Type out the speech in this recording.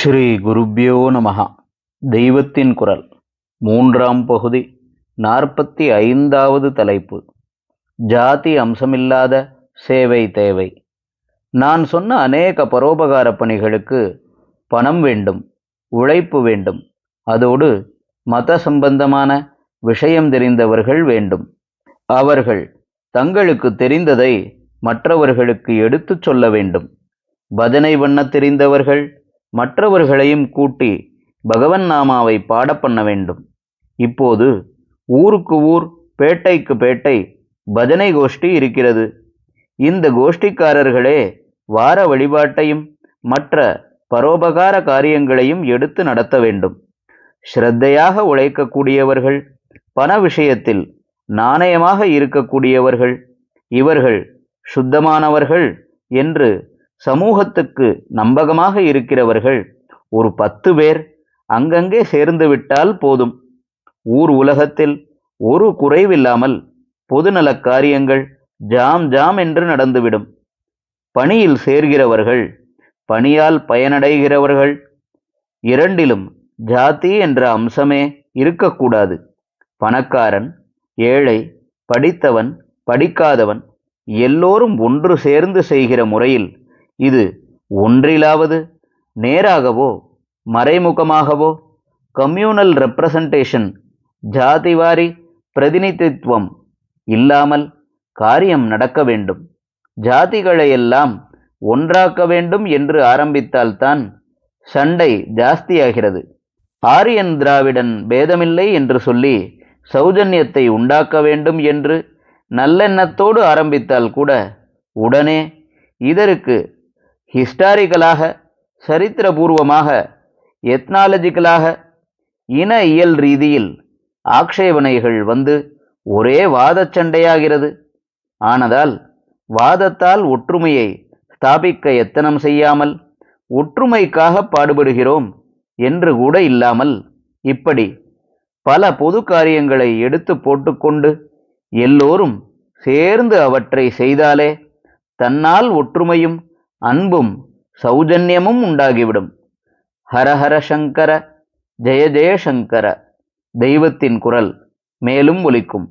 ஸ்ரீ குருப்யோ நமஹ. தெய்வத்தின் குரல் மூன்றாம் பகுதி 45வது தலைப்பு. ஜாதி அம்சமில்லாத சேவை தேவை. நான் சொன்ன அநேக பரோபகார பணிகளுக்கு பணம் வேண்டும், உழைப்பு வேண்டும். அதோடு மத சம்பந்தமான விஷயம் தெரிந்தவர்கள் வேண்டும். அவர்கள் தங்களுக்கு தெரிந்ததை மற்றவர்களுக்கு எடுத்துச் சொல்ல வேண்டும். பஜனை பண்ண தெரிந்தவர்கள் மற்றவர்களையும் கூட்டி பகவன் நாமாவை பாட பண்ண வேண்டும். இப்போது ஊருக்கு ஊர், பேட்டைக்கு பேட்டை பஜனை கோஷ்டி இருக்கிறது. இந்த கோஷ்டிக்காரர்களே வார வழிபாட்டையும் மற்ற பரோபகார காரியங்களையும் எடுத்து நடத்த வேண்டும். ஸ்ரத்தையாக உழைக்கக்கூடியவர்கள், பண விஷயத்தில் நாணயமாக இருக்கக்கூடியவர்கள், இவர்கள் சுத்தமானவர்கள் என்று சமூகத்துக்கு நம்பகமாக இருக்கிறவர்கள் ஒரு 10 பேர் அங்கங்கே சேர்ந்து விட்டால் போதும். ஊர் உலகத்தில் ஒரு குறைவில்லாமல் பொதுநலக் காரியங்கள் ஜாம் ஜாம் என்று நடந்துவிடும். பணியில் சேர்கிறவர்கள், பணியால் பயனடைகிறவர்கள், இரண்டிலும் ஜாதி என்ற அம்சமே இருக்கக்கூடாது. பணக்காரன், ஏழை, படித்தவன், படிக்காதவன் எல்லோரும் ஒன்று சேர்ந்து செய்கிற முறையில் இது ஒன்றிலாவது நேராகவோ மறைமுகமாகவோ கம்யூனல் ரெப்ரசன்டேஷன், ஜாதிவாரி பிரதிநிதித்துவம் இல்லாமல் காரியம் நடக்க வேண்டும். ஜாதிகளையெல்லாம் ஒன்றாக்க வேண்டும் என்று ஆரம்பித்தால்தான் சண்டை ஜாஸ்தியாகிறது. ஆரியன் திராவிடன் பேதமில்லை என்று சொல்லி சௌஜன்யத்தை உண்டாக்க வேண்டும் என்று நல்லெண்ணத்தோடு ஆரம்பித்தால் கூட உடனே இதற்கு ஹிஸ்டாரிக்கலாக, சரித்திரபூர்வமாக, எத்னாலஜிக்கலாக, இன இயல் ரீதியில் ஆக்ஷேபனைகள் வந்து ஒரே வாதச் சண்டையாகிறது. ஆனதால் வாதத்தால் ஒற்றுமையை ஸ்தாபிக்க எத்தனம் செய்யாமல் ஒற்றுமைக்காக பாடுபடுகிறோம் என்று கூட இல்லாமல் இப்படி பல பொது காரியங்களை எடுத்து போட்டுக்கொண்டு எல்லோரும் சேர்ந்து அவற்றை செய்தாலே தன்னால் ஒற்றுமையும் அன்பும் சௌஜன்யமும் உண்டாகிவிடும். ஹரஹர சங்கர, ஜெய ஜெய சங்கர. தெய்வத்தின் குரல் மேலும் ஒலிக்கும்.